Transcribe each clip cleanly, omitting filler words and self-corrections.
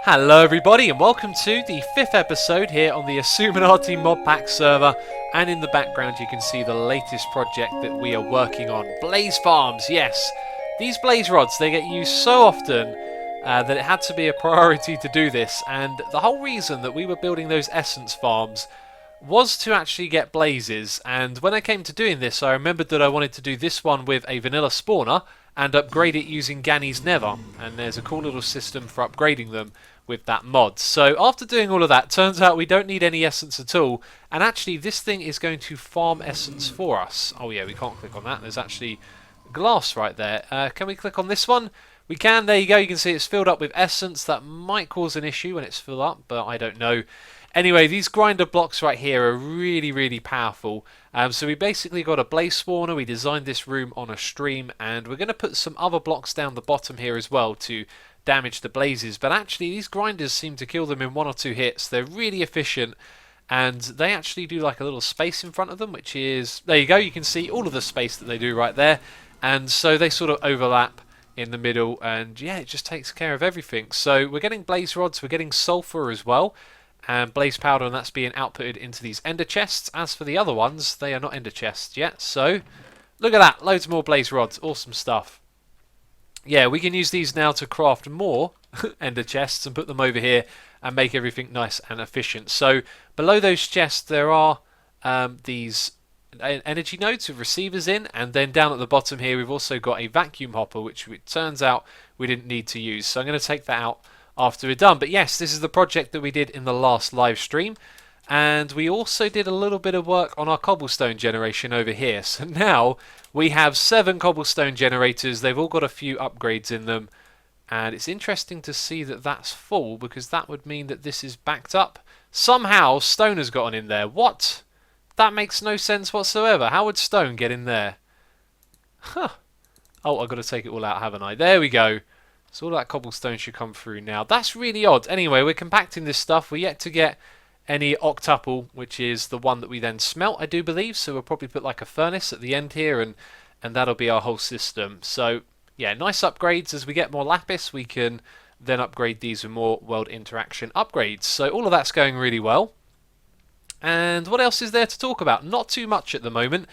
Hello everybody and welcome to the 5th episode here on the Xisuminati Modpack server, and in the background you can see the latest project that we are working on. Blaze farms, yes! These blaze rods, they get used so often that it had to be a priority to do this, and the whole reason that we were building those essence farms was to actually get blazes. And when I came to doing this, I remembered that I wanted to do this one with a vanilla spawner and upgrade it using Gany's nether, and there's a cool little system for upgrading them with that mod. So after doing all of that, turns out we don't need any essence at all, and actually this thing is going to farm essence for us. Oh yeah, we can't click on that, there's actually glass right there. Can we click on this one? We can, there you go, you can see it's filled up with essence. That might cause an issue when it's filled up, but I don't know. Anyway, these grinder blocks right here are really powerful. So we basically got a blaze spawner, we designed this room on a stream, and we're going to put some other blocks down the bottom here as well to damage the blazes. But actually these grinders seem to kill them in 1 or 2 hits. They're really efficient, and they actually do like a little space in front of them, which is, there you go, you can see all of the space that they do right there. And so they sort of overlap in the middle, and yeah, it just takes care of everything. So we're getting blaze rods, we're getting sulfur as well, and blaze powder, and that's being outputted into these ender chests. As for the other ones, they are not ender chests yet. So look at that, loads more blaze rods, awesome stuff. Yeah, we can use these now to craft more ender chests and put them over here and make everything nice and efficient. So below those chests there are these energy nodes with receivers in, and then down at the bottom here we've also got a vacuum hopper, which it turns out we didn't need to use. So I'm going to take that out after we're done. But yes, this is the project that we did in the last live stream, and we also did a little bit of work on our cobblestone generation over here. So now we have 7 cobblestone generators. They've all got a few upgrades in them, and it's interesting to see that that's full, because that would mean that this is backed up. Somehow stone has gotten in there. What? That makes no sense whatsoever. How would stone get in there? Huh. Oh, I've got to take it all out, haven't I? There we go. So all that cobblestone should come through now. That's really odd. Anyway, we're compacting this stuff. We're yet to get any octuple, which is the one that we then smelt, I do believe. So we'll probably put like a furnace at the end here, and that'll be our whole system. So yeah, nice upgrades. As we get more lapis, we can then upgrade these with more world interaction upgrades. So all of that's going really well. And what else is there to talk about? Not too much at the moment.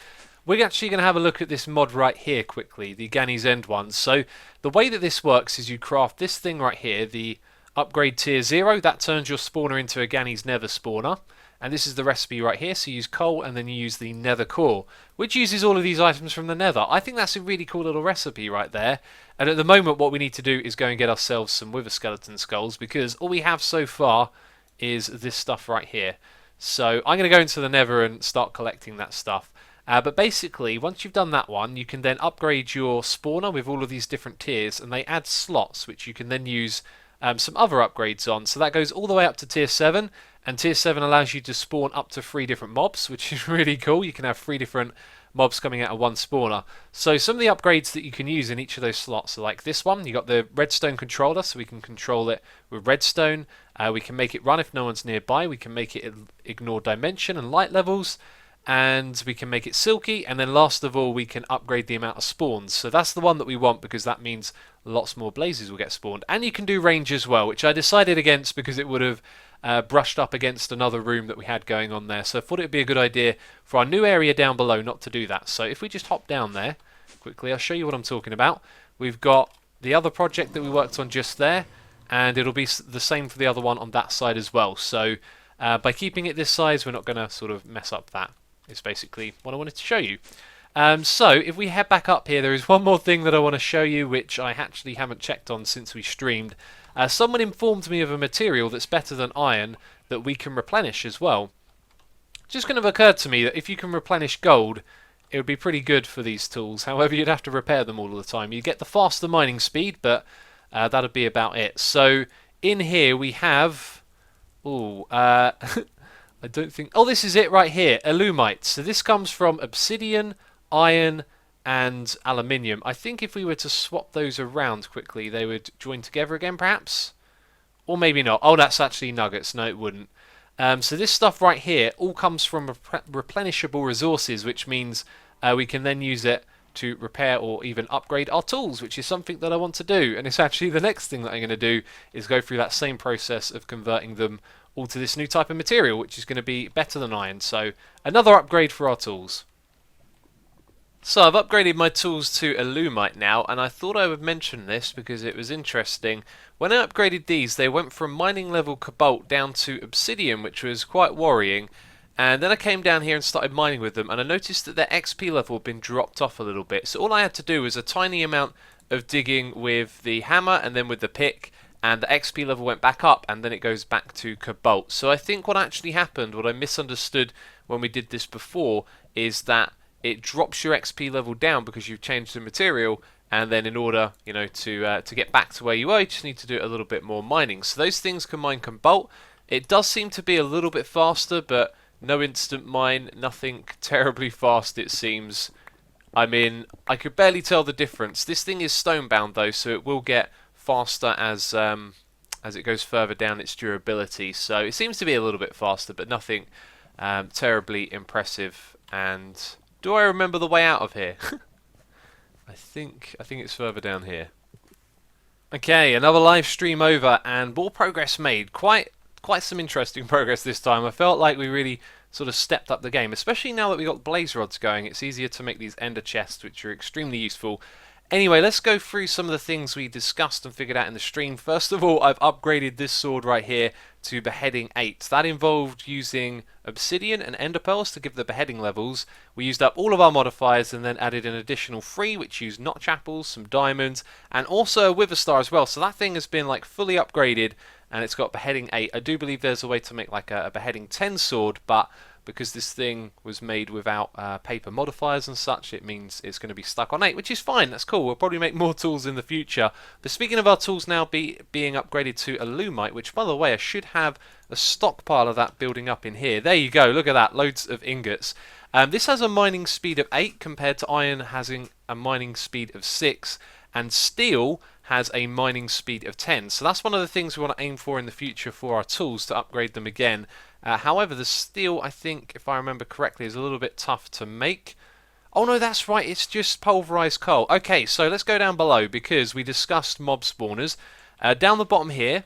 We're actually going to have a look at this mod right here quickly, the Gany's End one. So the way that this works is you craft this thing right here, the upgrade tier 0, that turns your spawner into a Gany's nether spawner. And this is the recipe right here, so you use coal and then you use the nether core, which uses all of these items from the nether. I think that's a really cool little recipe right there. And at the moment what we need to do is go and get ourselves some wither skeleton skulls, because all we have so far is this stuff right here. So I'm going to go into the nether and start collecting that stuff. But basically, once you've done that one, you can then upgrade your spawner with all of these different tiers, and they add slots which you can then use some other upgrades on. So that goes all the way up to tier 7, and tier 7 allows you to spawn up to 3 different mobs, which is really cool. You can have 3 different mobs coming out of one spawner. So some of the upgrades that you can use in each of those slots are like this one. You got the redstone controller, so we can control it with redstone. We can make it run if no one's nearby. We can make it ignore dimension and light levels. And we can make it silky, and then last of all we can upgrade the amount of spawns. So that's the one that we want, because that means lots more blazes will get spawned. And you can do range as well, which I decided against because it would have brushed up against another room that we had going on there. So I thought it would be a good idea for our new area down below not to do that. So if we just hop down there quickly, I'll show you what I'm talking about. We've got the other project that we worked on just there, and it'll be the same for the other one on that side as well. So by keeping it this size, we're not going to sort of mess up that. Is basically what I wanted to show you. So if we head back up here, there is one more thing that I want to show you, which I actually haven't checked on since we streamed. Someone informed me of a material that's better than iron that we can replenish as well. Just kind of occurred to me that if you can replenish gold, it would be pretty good for these tools. However, you'd have to repair them all the time. You get the faster mining speed, but that would be about it. So in here we have... Ooh, I don't think... Oh, this is it right here. Alumite. So this comes from obsidian, iron, and aluminium. I think if we were to swap those around quickly, they would join together again, perhaps? Or maybe not. Oh, that's actually nuggets. No, it wouldn't. So this stuff right here all comes from replenishable resources, which means we can then use it to repair or even upgrade our tools, which is something that I want to do. And it's actually the next thing that I'm going to do is go through that same process of converting them all to this new type of material, which is going to be better than iron. So another upgrade for our tools. So I've upgraded my tools to Alumite now, and I thought I would mention this because it was interesting. When I upgraded these, they went from mining level cobalt down to obsidian, which was quite worrying. And then I came down here and started mining with them, and I noticed that their XP level had been dropped off a little bit. So all I had to do was a tiny amount of digging with the hammer and then with the pick, and the XP level went back up, and then it goes back to cobalt. So I think what actually happened, what I misunderstood when we did this before, is that it drops your XP level down because you've changed the material, and then in order, to get back to where you were, you just need to do a little bit more mining. So those things can mine cobalt. It does seem to be a little bit faster, but no instant mine, nothing terribly fast it seems. I mean, I could barely tell the difference. This thing is stone bound though, so it will get faster as it goes further down its durability. So it seems to be a little bit faster, but nothing terribly impressive. And do I remember the way out of here? I think it's further down here. Okay, another live stream over and more progress made. Quite some interesting progress this time. I felt like we really sort of stepped up the game, especially now that we got blaze rods going. It's easier to make these ender chests, which are extremely useful. Anyway, let's go through some of the things we discussed and figured out in the stream. First of all, I've upgraded this sword right here to beheading 8. That involved using obsidian and ender pearls to give the beheading levels. We used up all of our modifiers and then added an additional 3, which used notch apples, some diamonds, and also a wither star as well. So that thing has been like fully upgraded, and it's got beheading 8. I do believe there's a way to make like a beheading 10 sword, but because this thing was made without paper modifiers and such, it means it's going to be stuck on 8, which is fine. That's cool. We'll probably make more tools in the future. But speaking of our tools now being upgraded to Alumite, which by the way, I should have a stockpile of that building up in here. There you go. Look at that. Loads of ingots. This has a mining speed of 8 compared to iron having a mining speed of 6, and steel has a mining speed of 10. So that's one of the things we want to aim for in the future for our tools, to upgrade them again. However, the steel, I think, if I remember correctly, is a little bit tough to make. Oh no, that's right, it's just pulverized coal. Okay, so let's go down below because we discussed mob spawners. Down the bottom here,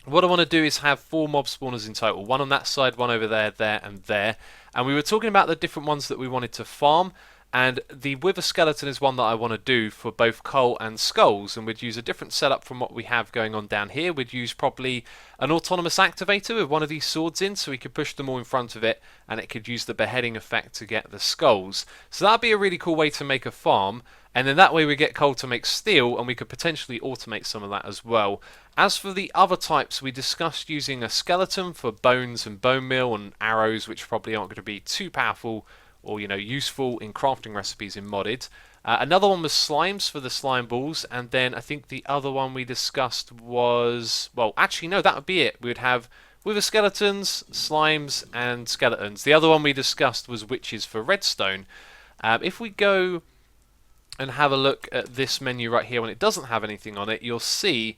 what I want to do is have 4 mob spawners in total. One on that side, one over there, there, and there. And we were talking about the different ones that we wanted to farm. And the wither skeleton is one that I want to do for both coal and skulls, and we'd use a different setup from what we have going on down here. We'd use probably an autonomous activator with one of these swords in, so we could push them all in front of it, and it could use the beheading effect to get the skulls. So that'd be a really cool way to make a farm, and then that way we get coal to make steel, and we could potentially automate some of that as well. As for the other types, we discussed using a skeleton for bones and bone meal and arrows, which probably aren't going to be too powerful or useful in crafting recipes in modded. Another one was slimes for the slime balls, and then I think the other one we discussed was, well, actually no, that would be it. We would have wither skeletons, slimes, and skeletons. The other one we discussed was witches for redstone. If we go and have a look at this menu right here when it doesn't have anything on it, you'll see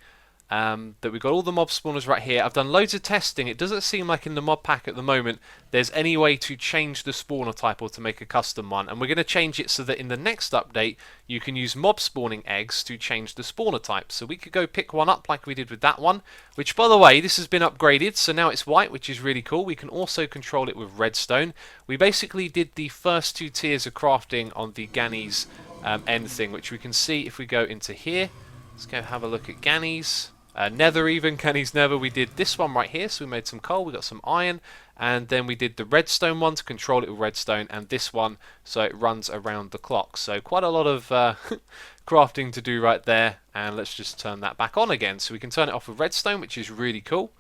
that we've got all the mob spawners right here. I've done loads of testing. It doesn't seem like in the mod pack at the moment there's any way to change the spawner type or to make a custom one, and we're going to change it so that in the next update you can use mob spawning eggs to change the spawner type. So we could go pick one up like we did with that one, which by the way, this has been upgraded, so now it's white, which is really cool. We can also control it with redstone. We basically did the first 2 tiers of crafting on the Gany's end thing, which we can see if we go into here. Let's go have a look at Gany's. Nether even, Gany's nether. We did this one right here, so we made some coal, we got some iron, and then we did the redstone one to control it with redstone, and this one so it runs around the clock. So quite a lot of crafting to do right there, and let's just turn that back on again. So we can turn it off with redstone, which is really cool.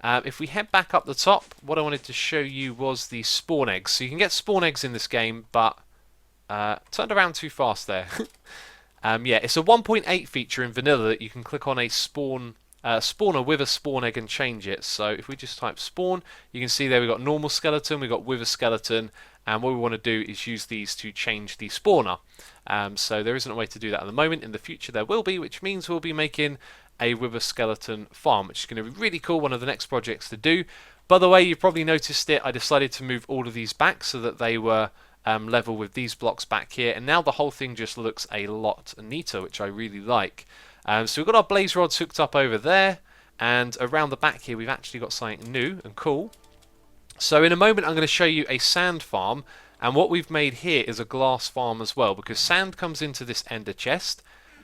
If we head back up the top, what I wanted to show you was the spawn eggs. So you can get spawn eggs in this game, but turned around too fast there. Yeah, it's a 1.8 feature in vanilla that you can click on a spawner with a spawn egg and change it. So if we just type spawn, you can see there we've got normal skeleton, we've got wither skeleton, and what we want to do is use these to change the spawner. So there isn't a way to do that at the moment. In the future there will be, which means we'll be making a wither skeleton farm, which is going to be really cool, one of the next projects to do. By the way, you've probably noticed it, I decided to move all of these back so that they were level with these blocks back here, and now the whole thing just looks a lot neater, which I really like. So we've got our blaze rods hooked up over there, and around the back here we've actually got something new and cool. So in a moment I'm going to show you a sand farm, and what we've made here is a glass farm as well, because sand comes into this ender chest,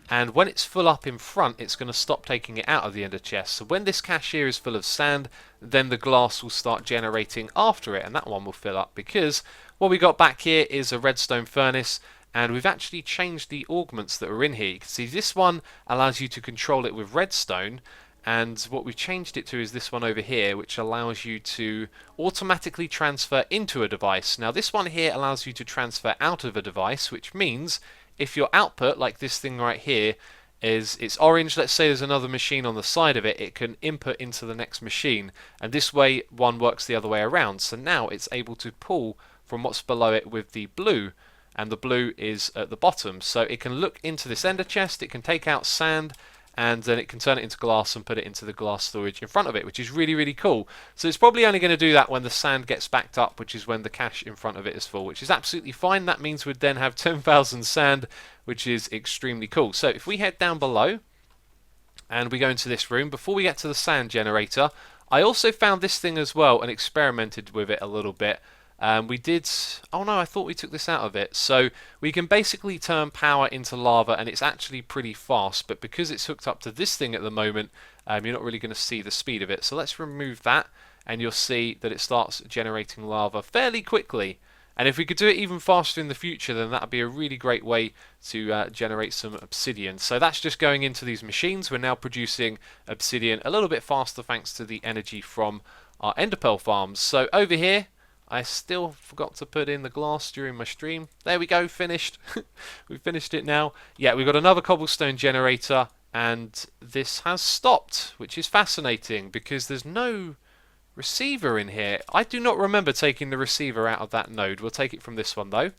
and when it's full up in front it's going to stop taking it out of the ender chest. So when this cache here is full of sand, then the glass will start generating after it, and that one will fill up, because what we got back here is a redstone furnace, and we've actually changed the augments that are in here. You can see this one allows you to control it with redstone, and what we've changed it to is this one over here, which allows you to automatically transfer into a device. Now this one here allows you to transfer out of a device, which means if your output, like this thing right here, it's orange, let's say there's another machine on the side of it, it can input into the next machine, and this way one works the other way around. So now it's able to pull from what's below it with the blue, and the blue is at the bottom. So it can look into this ender chest, it can take out sand, and then it can turn it into glass and put it into the glass storage in front of it, which is really, really cool. So it's probably only going to do that when the sand gets backed up, which is when the cache in front of it is full, which is absolutely fine. That means we'd then have 10,000 sand, which is extremely cool. So if we head down below and we go into this room, before we get to the sand generator, I also found this thing as well and experimented with it a little bit. We did... Oh no, I thought we took this out of it. So we can basically turn power into lava, and it's actually pretty fast, but because it's hooked up to this thing at the moment, you're not really going to see the speed of it. So let's remove that, and you'll see that it starts generating lava fairly quickly. And if we could do it even faster in the future, then that would be a really great way to generate some obsidian. So that's just going into these machines. We're now producing obsidian a little bit faster thanks to the energy from our ender pearl farms. So over here, I still forgot to put in the glass during my stream. There we go, finished. We've finished it now. Yeah, we've got another cobblestone generator, and this has stopped, which is fascinating because there's no receiver in here. I do not remember taking the receiver out of that node. We'll take it from this one though,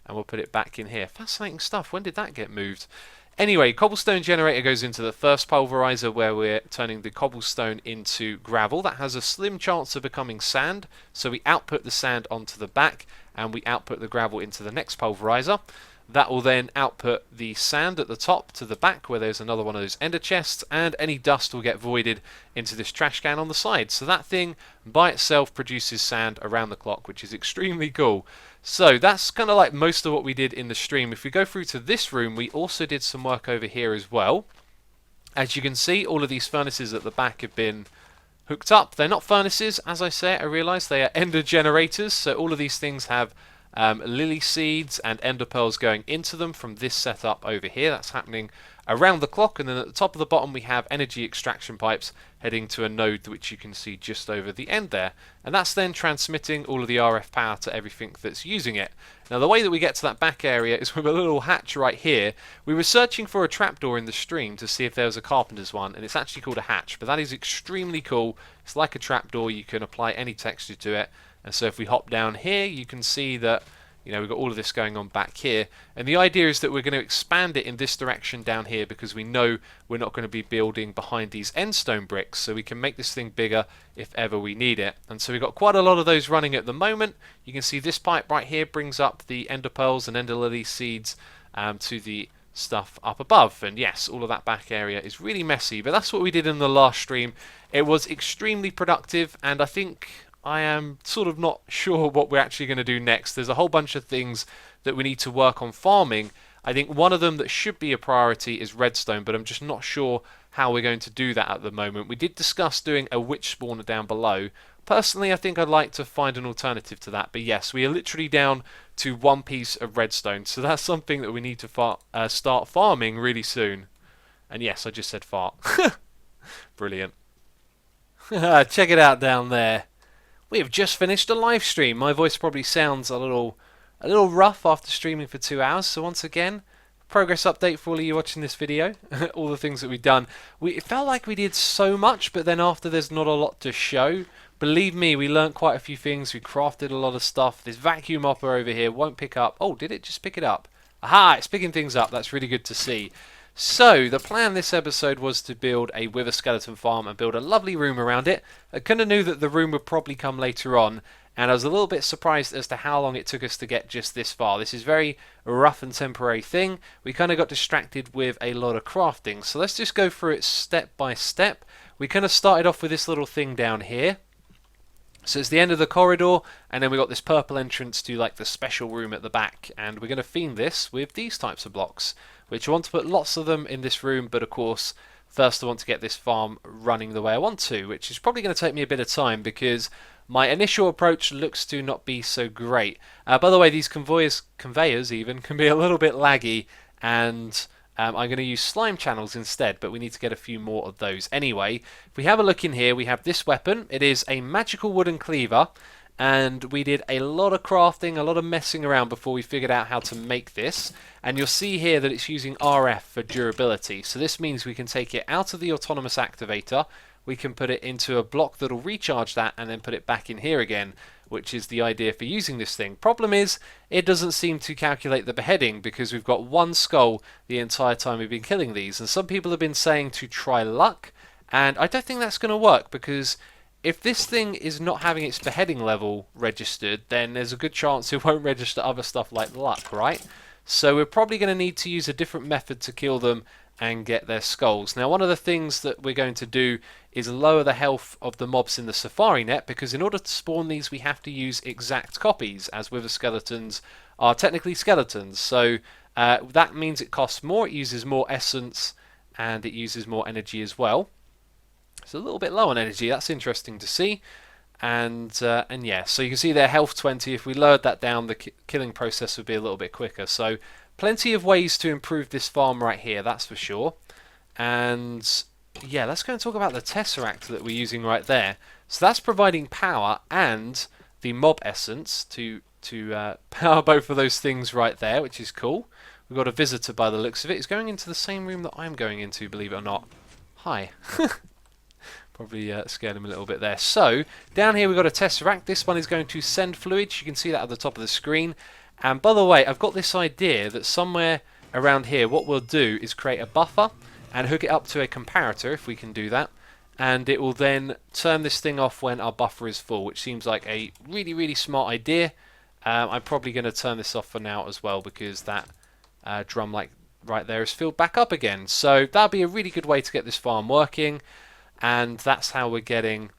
and we'll put it back in here. Fascinating stuff. When did that get moved? Anyway, cobblestone generator goes into the first pulverizer, where we're turning the cobblestone into gravel. That has a slim chance of becoming sand, so we output the sand onto the back and we output the gravel into the next pulverizer. That will then output the sand at the top to the back, where there's another one of those ender chests, and any dust will get voided into this trash can on the side. So that thing by itself produces sand around the clock, which is extremely cool. So that's kind of like most of what we did in the stream. If we go through to this room, we also did some work over here as well. As you can see, all of these furnaces at the back have been hooked up. They're not furnaces, as I say, I realise they are ender generators. So all of these things have lily seeds and ender pearls going into them from this setup over here. That's happening around the clock, and then at the top of the bottom we have energy extraction pipes heading to a node which you can see just over the end there, and that's then transmitting all of the RF power to everything that's using it. Now the way that we get to that back area is with a little hatch right here. We were searching for a trapdoor in the stream to see if there was a carpenter's one, and it's actually called a hatch, but that is extremely cool. It's like a trapdoor, you can apply any texture to it. And so if we hop down here, you can see that, you know, we've got all of this going on back here. And the idea is that we're going to expand it in this direction down here, because we know we're not going to be building behind these endstone bricks. So we can make this thing bigger if ever we need it. And so we've got quite a lot of those running at the moment. You can see this pipe right here brings up the ender pearls and ender lily seeds to the stuff up above. And yes, all of that back area is really messy, but that's what we did in the last stream. It was extremely productive, and I think I am sort of not sure what we're actually going to do next. There's a whole bunch of things that we need to work on farming. I think one of them that should be a priority is redstone, but I'm just not sure how we're going to do that at the moment. We did discuss doing a witch spawner down below. Personally, I think I'd like to find an alternative to that, but yes, we are literally down to one piece of redstone, so that's something that we need to start farming really soon. And yes, I just said fart. Brilliant. Check it out down there. We have just finished a live stream. My voice probably sounds a little rough after streaming for 2 hours. So once again, progress update for all of you watching this video. All the things that we've done. It felt like we did so much, but then after there's not a lot to show. Believe me, we learnt quite a few things. We crafted a lot of stuff. This vacuum hopper over here won't pick up. Oh, did it just pick it up? Aha, it's picking things up. That's really good to see. So, the plan this episode was to build a wither skeleton farm and build a lovely room around it. I kind of knew that the room would probably come later on, and I was a little bit surprised as to how long it took us to get just this far. This is very rough and temporary thing. We kind of got distracted with a lot of crafting, so let's just go through it step by step. We kind of started off with this little thing down here. So it's the end of the corridor, and then we got this purple entrance to like the special room at the back, and we're going to theme this with these types of blocks, which I want to put lots of them in this room, but of course first I want to get this farm running the way I want to, which is probably going to take me a bit of time because my initial approach looks to not be so great. By the way, these conveyors even can be a little bit laggy, and I'm going to use slime channels instead, but we need to get a few more of those. Anyway, if we have a look in here, we have this weapon. It is a magical wooden cleaver, and we did a lot of crafting, a lot of messing around before we figured out how to make this. And you'll see here that it's using RF for durability. So this means we can take it out of the autonomous activator, we can put it into a block that'll recharge that, and then put it back in here again, which is the idea for using this thing. Problem is, it doesn't seem to calculate the beheading because we've got one skull the entire time we've been killing these. And some people have been saying to try luck, and I don't think that's going to work because if this thing is not having its beheading level registered, then there's a good chance it won't register other stuff like luck, right? So we're probably going to need to use a different method to kill them and get their skulls. Now, one of the things that we're going to do is lower the health of the mobs in the safari net, because in order to spawn these we have to use exact copies, as wither skeletons are technically skeletons. So that means it costs more, it uses more essence, and it uses more energy as well. It's a little bit low on energy, that's interesting to see. And yeah, so you can see their health 20. If we lowered that down, the killing process would be a little bit quicker. So plenty of ways to improve this farm right here, that's for sure. And yeah, let's go and talk about the Tesseract that we're using right there. So that's providing power and the mob essence to power both of those things right there, which is cool. We've got a visitor by the looks of it. He's going into the same room that I'm going into, believe it or not. Hi. Probably scared him a little bit there. So, down here we've got a Tesseract. This one is going to send fluids. You can see that at the top of the screen. And by the way, I've got this idea that somewhere around here, what we'll do is create a buffer and hook it up to a comparator, if we can do that. And it will then turn this thing off when our buffer is full, which seems like a really, really smart idea. I'm probably going to turn this off for now as well, because that drum like right there is filled back up again. So that'll be a really good way to get this farm working. And that's how we're getting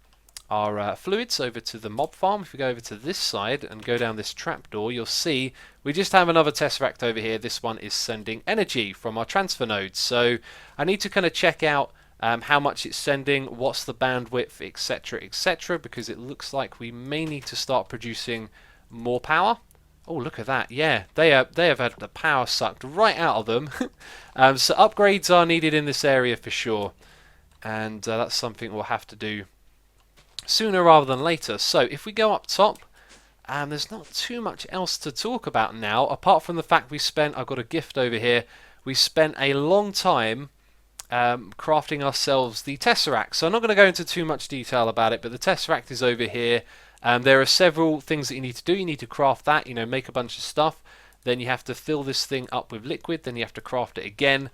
our fluids over to the mob farm. If we go over to this side and go down this trapdoor, you'll see we just have another Tesseract over here. This one is sending energy from our transfer nodes. So I need to kind of check out how much it's sending, what's the bandwidth, etc., because it looks like we may need to start producing more power. Oh, look at that. Yeah, they have had the power sucked right out of them. So upgrades are needed in this area for sure. And that's something we'll have to do sooner rather than later. So if we go up top, there's not too much else to talk about now, apart from the fact I've got a gift over here, we spent a long time crafting ourselves the Tesseract. So I'm not going to go into too much detail about it, but the Tesseract is over here. There are several things that you need to do. You need to craft that, make a bunch of stuff. Then you have to fill this thing up with liquid, then you have to craft it again.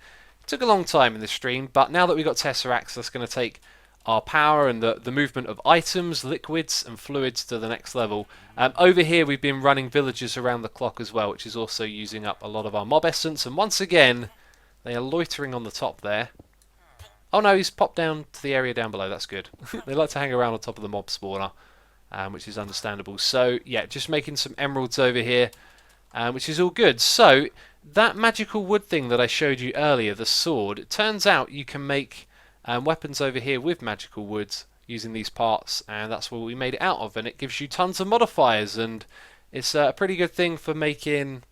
Took a long time in the stream, but now that we've got Tesseracts, that's going to take our power and the movement of items, liquids and fluids to the next level. Over here we've been running villagers around the clock as well, which is also using up a lot of our mob essence. And once again, they are loitering on the top there. Oh no, he's popped down to the area down below, that's good. They like to hang around on top of the mob spawner, which is understandable. So yeah, just making some emeralds over here, which is all good. So that magical wood thing that I showed you earlier, the sword, it turns out you can make weapons over here with magical woods using these parts, and that's what we made it out of, and it gives you tons of modifiers, and it's a pretty good thing for making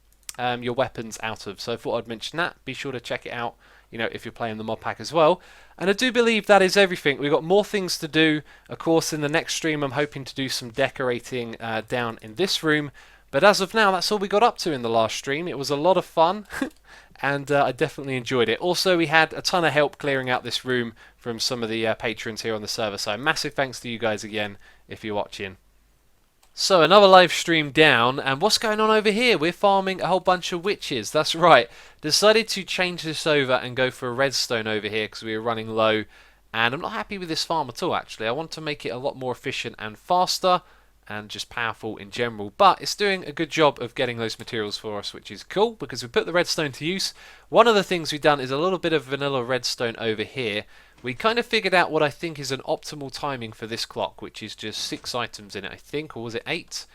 your weapons out of. So I thought I'd mention that. Be sure to check it out, if you're playing the mod pack as well. And I do believe that is everything. We've got more things to do. Of course, in the next stream I'm hoping to do some decorating down in this room. But as of now, that's all we got up to in the last stream. It was a lot of fun, and I definitely enjoyed it. Also, we had a ton of help clearing out this room from some of the patrons here on the server, so massive thanks to you guys again if you're watching. So another live stream down, and what's going on over here? We're farming a whole bunch of witches. That's right. Decided to change this over and go for a redstone over here because we were running low, and I'm not happy with this farm at all. Actually, I want to make it a lot more efficient and faster, and just powerful in general. But it's doing a good job of getting those materials for us, which is cool because we put the redstone to use. One of the things we've done is a little bit of vanilla redstone over here. We kind of figured out what I think is an optimal timing for this clock, which is just 6 items in it, I think, or was it 8?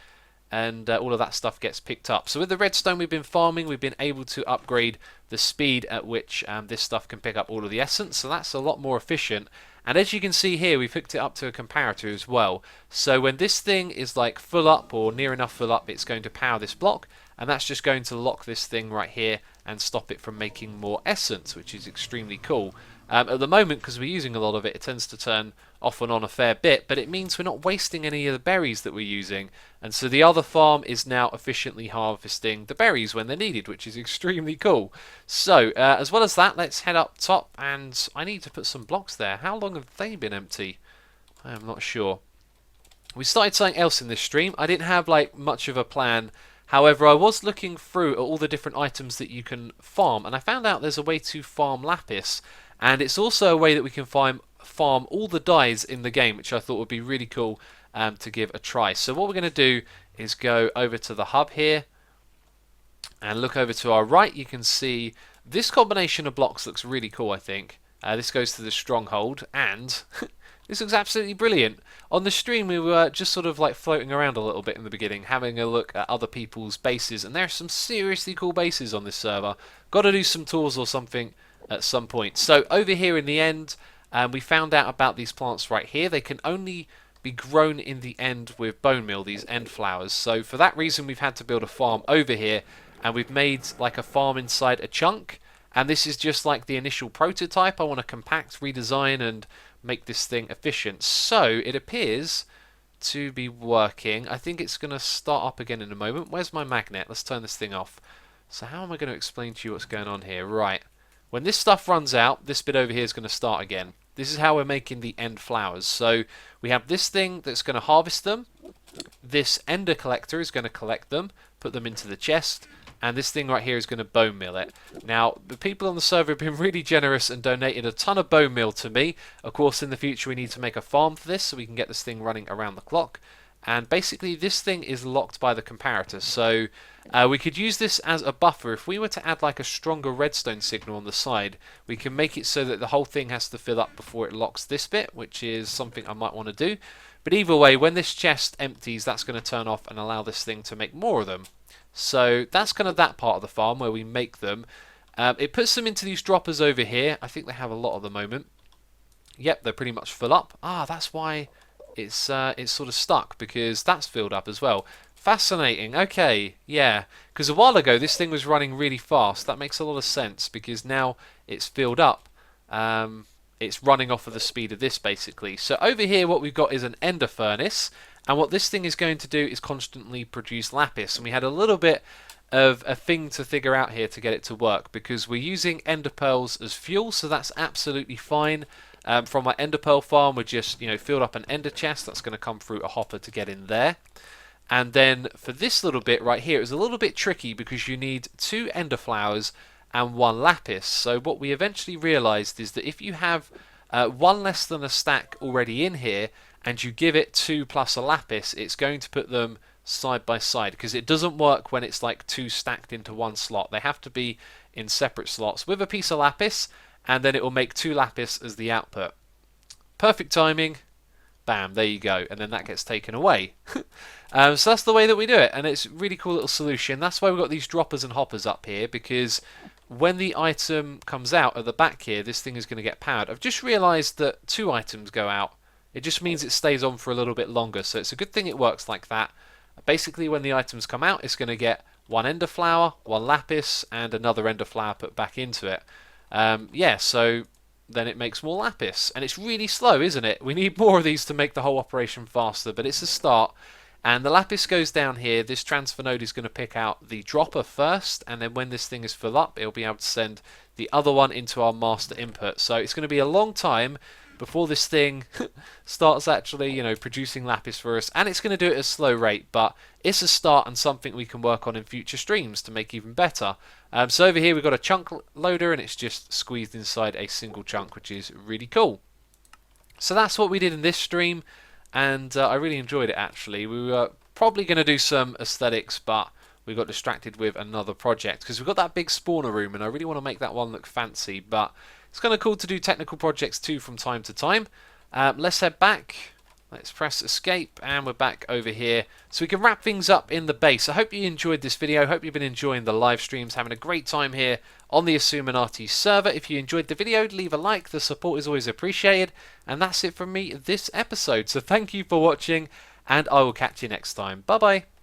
And all of that stuff gets picked up. So with the redstone we've been farming, we've been able to upgrade the speed at which this stuff can pick up all of the essence, so that's a lot more efficient. And as you can see here, we've hooked it up to a comparator as well. So when this thing is like full up or near enough full up, it's going to power this block, and that's just going to lock this thing right here and stop it from making more essence, which is extremely cool. At the moment, because we're using a lot of it, it tends to turn off and on a fair bit, but it means we're not wasting any of the berries that we're using. And so the other farm is now efficiently harvesting the berries when they're needed, which is extremely cool. So, as well as that, let's head up top, and I need to put some blocks there. How long have they been empty? I'm not sure. We started something else in this stream. I didn't have like much of a plan. However, I was looking through at all the different items that you can farm, and I found out there's a way to farm Lapis. And it's also a way that we can farm all the dyes in the game, which I thought would be really cool to give a try. So what we're going to do is go over to the hub here and look over to our right. You can see this combination of blocks looks really cool, I think. This goes to the stronghold, and this looks absolutely brilliant. On the stream, we were just sort of like floating around a little bit in the beginning, having a look at other people's bases, and there are some seriously cool bases on this server. Got to do some tours or something at some point. So over here in the end, we found out about these plants right here. They can only be grown in the end with bone meal, these end flowers. So for that reason, we've had to build a farm over here, and we've made like a farm inside a chunk. And this is just like the initial prototype. I want to compact, redesign, and make this thing efficient. So it appears to be working. I think it's going to start up again in a moment. Where's my magnet? Let's turn this thing off. So how am I going to explain to you what's going on here? Right. When this stuff runs out, this bit over here is going to start again. This is how we're making the end flowers. So we have this thing that's going to harvest them. This ender collector is going to collect them, put them into the chest, and this thing right here is going to bone meal it. Now, the people on the server have been really generous and donated a ton of bone meal to me. Of course, in the future we need to make a farm for this so we can get this thing running around the clock. And basically this thing is locked by the comparator, so we could use this as a buffer. If we were to add like a stronger redstone signal on the side, we can make it so that the whole thing has to fill up before it locks this bit, which is something I might want to do. But either way, when this chest empties, that's going to turn off and allow this thing to make more of them. So that's kind of that part of the farm where we make them. It puts them into these droppers over here. I think they have a lot at the moment. Yep, they're pretty much full up. Ah, that's why it's sort of stuck, because that's filled up as well. Fascinating. Okay, yeah. Because a while ago this thing was running really fast. That makes a lot of sense because now it's filled up. It's running off of the speed of this basically. So over here what we've got is an ender furnace, and what this thing is going to do is constantly produce lapis. And we had a little bit of a thing to figure out here to get it to work, because we're using ender pearls as fuel, so that's absolutely fine. From my ender pearl farm, we just filled up an ender chest that's going to come through a hopper to get in there. And then for this little bit right here, it's a little bit tricky because you need 2 ender flowers and 1 lapis. So what we eventually realized is that if you have 1 less than a stack already in here and you give it 2 plus a lapis, it's going to put them side by side, because it doesn't work when it's like 2 stacked into 1 slot. They have to be in separate slots with a piece of lapis, and then it will make 2 lapis as the output. Perfect timing. Bam, there you go, and then that gets taken away. So that's the way that we do it, and it's a really cool little solution. That's why we've got these droppers and hoppers up here, because when the item comes out at the back here, this thing is going to get powered. I've just realised that 2 items go out. It just means it stays on for a little bit longer, so it's a good thing it works like that. Basically, when the items come out, it's going to get 1 ender flower, 1 lapis, and another ender flower put back into it. Yeah, so then it makes more lapis, and it's really slow, isn't it? We need more of these to make the whole operation faster, but it's a start. And the lapis goes down here. This transfer node is going to pick out the dropper first, and then when this thing is full up, it'll be able to send the other one into our master input. So it's going to be a long time before this thing starts actually, you know, producing lapis for us. And it's going to do it at a slow rate, but it's a start and something we can work on in future streams to make even better. So over here we've got a chunk loader, and it's just squeezed inside a single chunk, which is really cool. So that's what we did in this stream, and I really enjoyed it actually. We were probably going to do some aesthetics, but we got distracted with another project because we've got that big spawner room, and I really want to make that one look fancy, but it's kind of cool to do technical projects too from time to time. Let's head back. Let's press escape, and we're back over here so we can wrap things up in the base. I hope you enjoyed this video. I hope you've been enjoying the live streams, having a great time here on the Xisuminati server. If you enjoyed the video, leave a like. The support is always appreciated. And that's it from me this episode. So thank you for watching, and I will catch you next time. Bye bye.